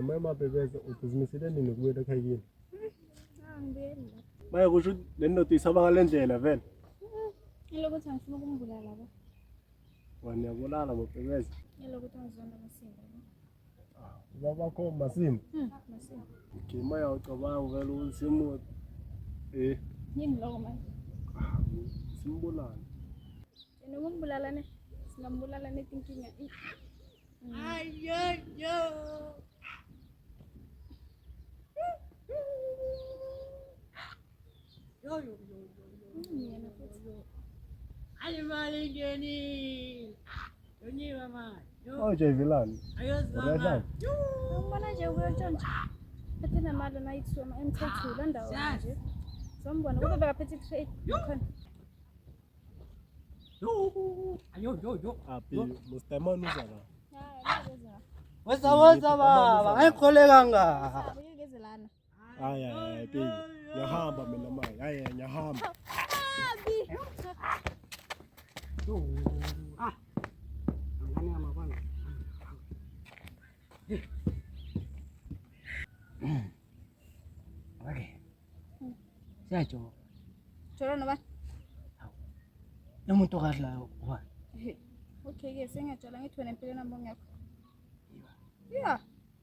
Mama bebeza ubhizinisele nini kubuyela ekhaya kini? Angibuyeli. Maya kusho ukuthi le ndoda isaba ngale ndlela vele. Ilokuthi angifuna ukumbulala lapha. Wena uyabulala mabebeza. Ilokuthi angizonda Masimba. Ubaba kho Masimba. Masimba. Okay, Maya ucabanga vele ukuthi simu Yini lokho manje? Simbulala. Yena ukumbulala ne? Singambulala netinkinga. Ayo. Yo. Yena futhi. Alimali ngeni. Yonyiwa manje. Oh Javilani. Ayozama. Ngibona nje ukuyotshontsha. Phethe nemali nayithiwa emthetho la ndawo nje. Sombona kube bekaphethe trade khona. Ayo. Happy Mustamani uzala. Wesa baba, ayikholeka nga. Uyigezelana. Hayi baby. Ngiyahamba mina manje. Hayi ngiyahamba. Ngani amabanga. Okay. Siyajo. Jolo noba? Umuntu kadlayo uba. Okay ke sengiyajola ngithwe nempilo namba ngekho. Yeah.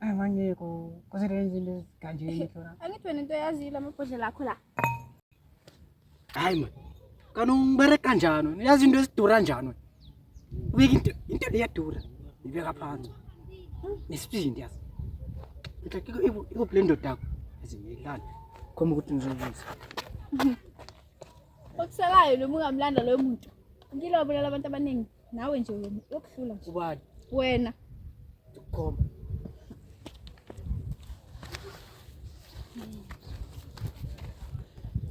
Manje kusebenza into kanje ngithora. Angithwe nento yazile amabhodlela akho la. Hayi man. Kanongibere kanjani? Yazi into esidura kanjani? Ubeka into leyadura. Ibeka phansi. Nesipindi yazi. Ngicela ikublendo dakho. Yazi ngiyidlala. Khoma ukuthi ngizokwenza. Okusalayo noma ungamlanda lo muntu. Ngilobulala abantu abaningi. Nawe nje wena yokuhlula nje. Ubani? Wena. Khoma.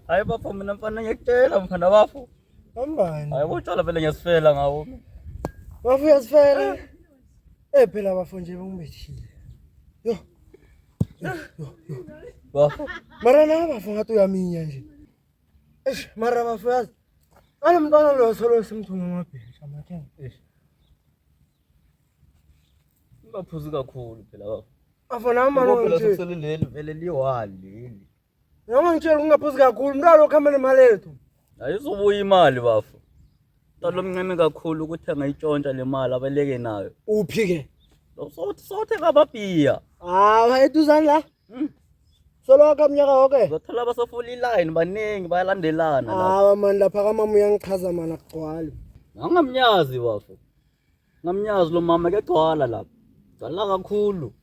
Hayi bafo mina mfana ngiyakutshela mfana bafo. Hambani. Hayi utshwala vele ngiyasifela ngawo. Bafu uyasifela. Phela bafo nje bengibethile. Yo. Bafo. Mara na bafu ngathi uyaminya nje. Mara bafu yazi. Mntwana lo solo simthunga amabhesha amathenga. Ngaphuzi kakhulu phela bafo. Afana mama Phela nje. sokuseleleli vele liwali leli. Noma ngitshela ungaphuzi kakhulu umntwana lo khamba nemali ethu. Hayi izobuya imali bafo. Talo mncane kakhulu ukuthi angayitshontsha le mali abaleke nayo. Uphi ke? Sothe kababhiya. Eduzani la. Solo kamnyaka wonke. Uzothola abasafula iline baningi bayalandelana lapha. Man lapha kamama uyangichaza mana kugcwala. Ngamnyazi bafo. Ngamnyazi lo mama ke gcwala lapha. Gcwala kakhulu.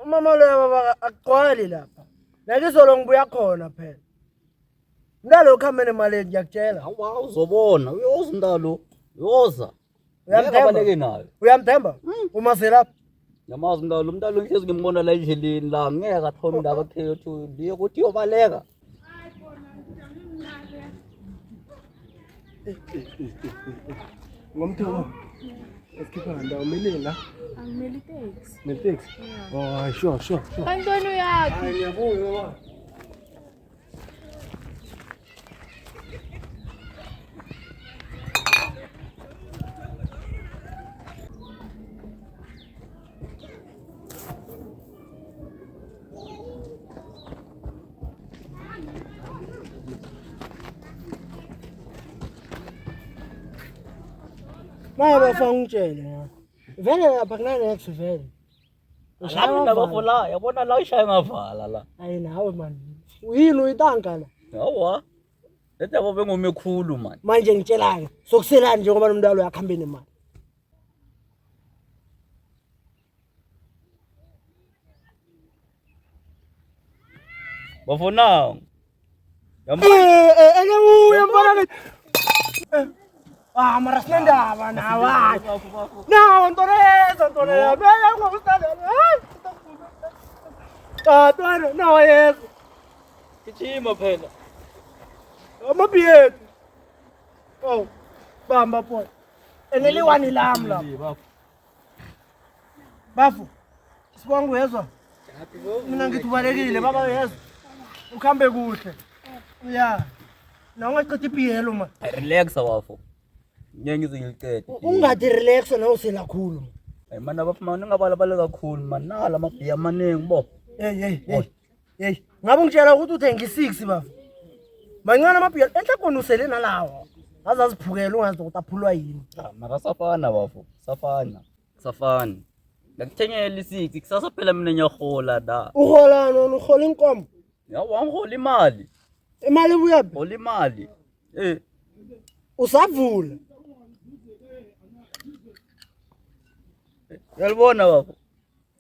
Umama lo baba akugcwali lapha. Nakizolo ngibuya khona phela. Mntalo khamba nemali ngiyakutshela. Hawa uzobona uyoza umntalo. Uyoza. Uyabaleke nayo. Uyamthemba? Uma selapha. Yamazi umntalo ngihlezi ngimbona la endleleni la ngeke athome indaba khethu ndiye ukuthi uyobaleka. Ngomthomo. Esikhipha ndawo milini la. Angimeli taxi. Neltex. Oh, sure. Kantoni yakho. Hayi ngiyabuya baba. Maya bafanga ungitshele. Vele lapha kunanex vele. Ushaya ndaba la yabona la ishaya ngavala la. Hayi nawe man. Uyini uyitanka la? Hawa. Letaba bengomekhulu man. Manje ngitshelake sokuselani njengoba umntalo uyakhamba nemali. Bafona. Uyambona ke. Mara sinendaba nawe. Nawe ntoneza. Beka ngokustanda. Twana nawe yeza. Kichima phela. Amabiyethu. Oh. Bamba boy. Eneliwani lami la. Bafu. Sibonga uyezwa. Mina ngithi ubalekile baba uyezwa. Ukhambe kuhle. Yeah. Nawungaqeda ibiyelo man. Relax wafo. Ngeke ngize ngiliqede. Ungathi relax na usela khulu. Hayi mani abafumana ungabalabala kakhulu mani nala amabhiya amaningi bo. Hey. Ngabe ngitshela ukuthi uthenga i6 bafo. Mancane amabhiya enhle khona usele nalawa. Azaziphukela ungazi ukuthi aphulwa yini. Mara safana bafo, safana. Ngakuthengela i6 kusasa phela mina ngiyahola da. Uhola nona uhola inkomo. Yawa ngihola imali. Imali buyaphi? Hola imali. Usavula. Uyalibona bafo?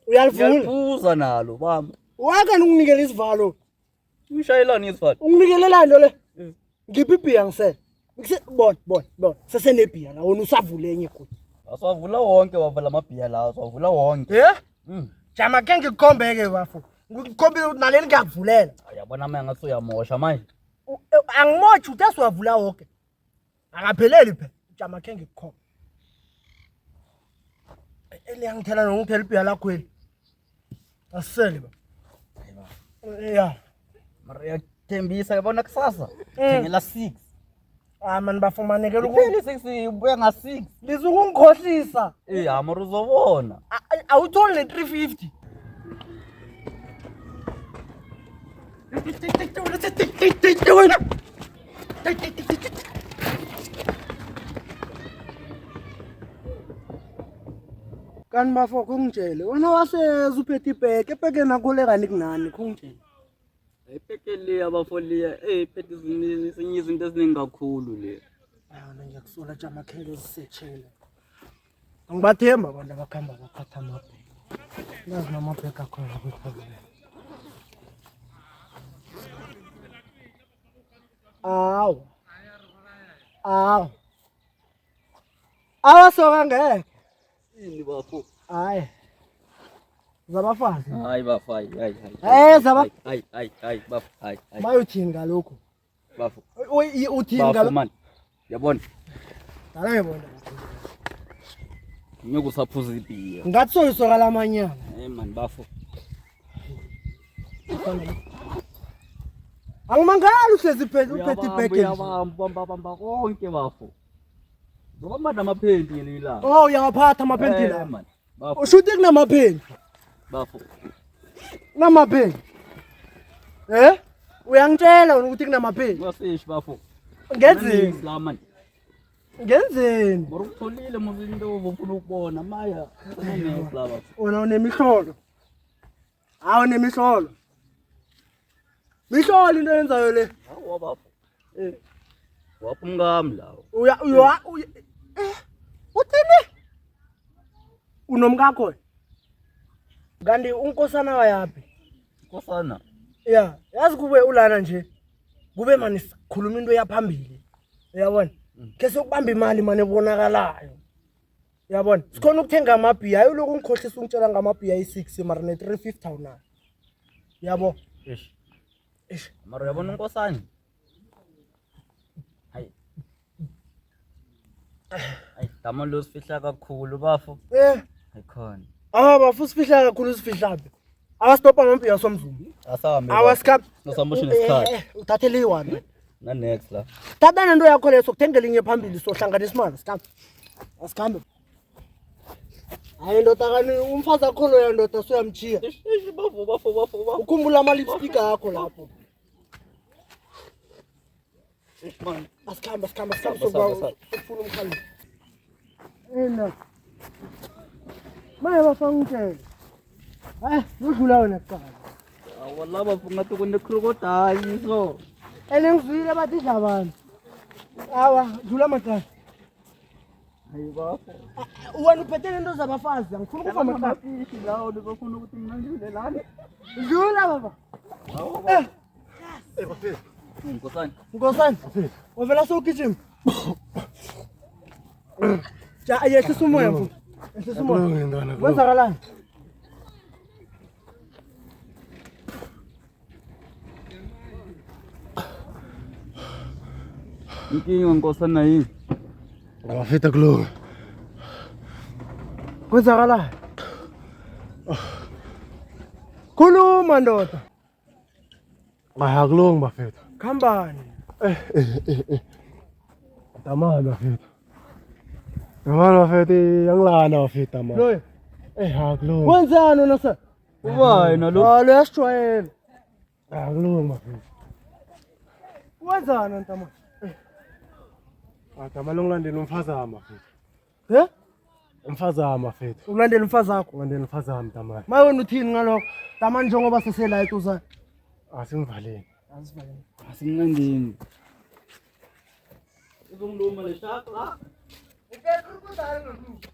Uyalivula. Uyalibuza nalo bamba. Waka nginginikela isivalo. Uyishayelani isivalo? Unginikelelani lo le? Ngiphi ibhiya ngisele? Bon. Sesenebhiya la wona usavule enye kuthi. Aswavula wonke wavala amabhiya lawo, aswavula wonke. Jama ke ngikukhombeke bafo. Ngikukhombile ukuthi naleni ngiyakuvulela. Yabona manje ngathi uyamosha manje. Angimothi uthi asiwavula wonke. Akapheleli phela. Jama ke ngikukhomba. Eliyangithela nongithela ibhiya lakho eli. Asisele ba. Yeah. Mara yathembisa yabona kusasa. Thengela 6. Mani bafumanekela Phela 6 ubuya nga6. Lizungungikhohlisa. Mara uzobona. Awutholi le 350. Kanti bafo kungitshele wena waseza uphethe ibheke ebheke nakule kanti kunani kungitshele. Ayipekele abafoliya phethe izinye izinto eziningi kakhulu le. Mina ngiyakusola jama khele zisechele. Angibathemba abantu abakhamba baphatha amabheke. Nazi namabheke akhona kuphela. Awasoka ngeke. Ini bafo? Hayi. Zabafazi. Hayi bafayi, hayi. Zaba. Hayi bafo, hayi. Mayothini ngalokho. Bafo. Uthini Bafo ngalokho? man. Yabona? Dala yabona. Ngeke usaphuza ibhiya. Ngathi soyisoka lamanyana. Man bafo. Angimangali uhlezi phela uphethe ibheke. Uyabamba konke bafo. Ngoba manje amaphendi ngelila. Uyawaphatha amaphendi la. Man. Bafo. Ushuthi kunamaphendi. Bafo. Kunamaphendi. Uyangitshela ukuthi kunamaphendi. Ngasishi bafo. Ngenzeni? La man. Ngenzeni? Mara ukutholile muzinto obufuna ukubona maya. Ngeke la bafo. Wena unemihlolo. Unemhlolo. Mihlolo into yenzayo le. Hawo bafo. Waphumngami lawo. Uthini? Unomkakho? Kanti unkosana wayapi? Nkosana. Yeah, yazi kube ulana nje. Kube manje sikhuluma into yaphambili. Uyabona? Ke sokubamba imali manje ebonakalayo. Uyabona? Sikhona ukuthenga amabhiya, hayi lokho ngikhohlisa ungitshela ngamabhiya i6 mara ne 350 awuna. Yabo? Mara uyabona unkosana? Hayi, dama lo sifihla kakhulu bafo. Ayikhona. Bafo sifihla kakhulu sifihlapi. Awastopa ngompiya somzulu. Asahambe. Awaskap. Nosamoshini isikhathi. Uthathele i1. Na next la. Thatha nento yakho leso kuthengela inye phambili sohlanganisa imali sikhambe. Asikhambe. Hayi ndoda kani umfazi akho lo ya ndoda soyamchiya. Bafo. Ukhumbula ama lipstick akho lapho. Asikhambe sokufuna umkhali. Maye bafangitshela. Udlula wena kuqala. Wallahi bafo ngathi kune crocodile so. Elengizwile bathi dlabana. Dlula macala. Hayi bafo. Wena uphethe into zabafazi, angifuni ukufa macala. Ishi lawo bafuna ukuthi mina ngidlule lana. Dlula baba. Bafo. Nkosana. Wavela sokugijima. Yehlisa umoya mfuthu. Yehlisa umoya. Kwenzakalani? Inkinga nkosana yini? Ngafeta kulunga. Kwenzakalani? Khuluma ndoda. Akulunga bafethu. Khambani. Tamam bafethu. Tamam bafethu, yangilana bafethu tamam. Loyi. Akulungi. Wenzani wena sir? Ubani nalo? Ah, lo yasijwayela. Akulungi mafethu. Wenzani ntama? Agama longilandela umfazi wami mafethu. He? Umfazi wami mafethu. Ulandela umfazi wakho. Ulandela umfazi wami tamani. Ma wena uthini ngalokho? Tamani njengoba sesela uzana. Asingivaleni. Asimnandini. Uzongiluma leshaka. Okay,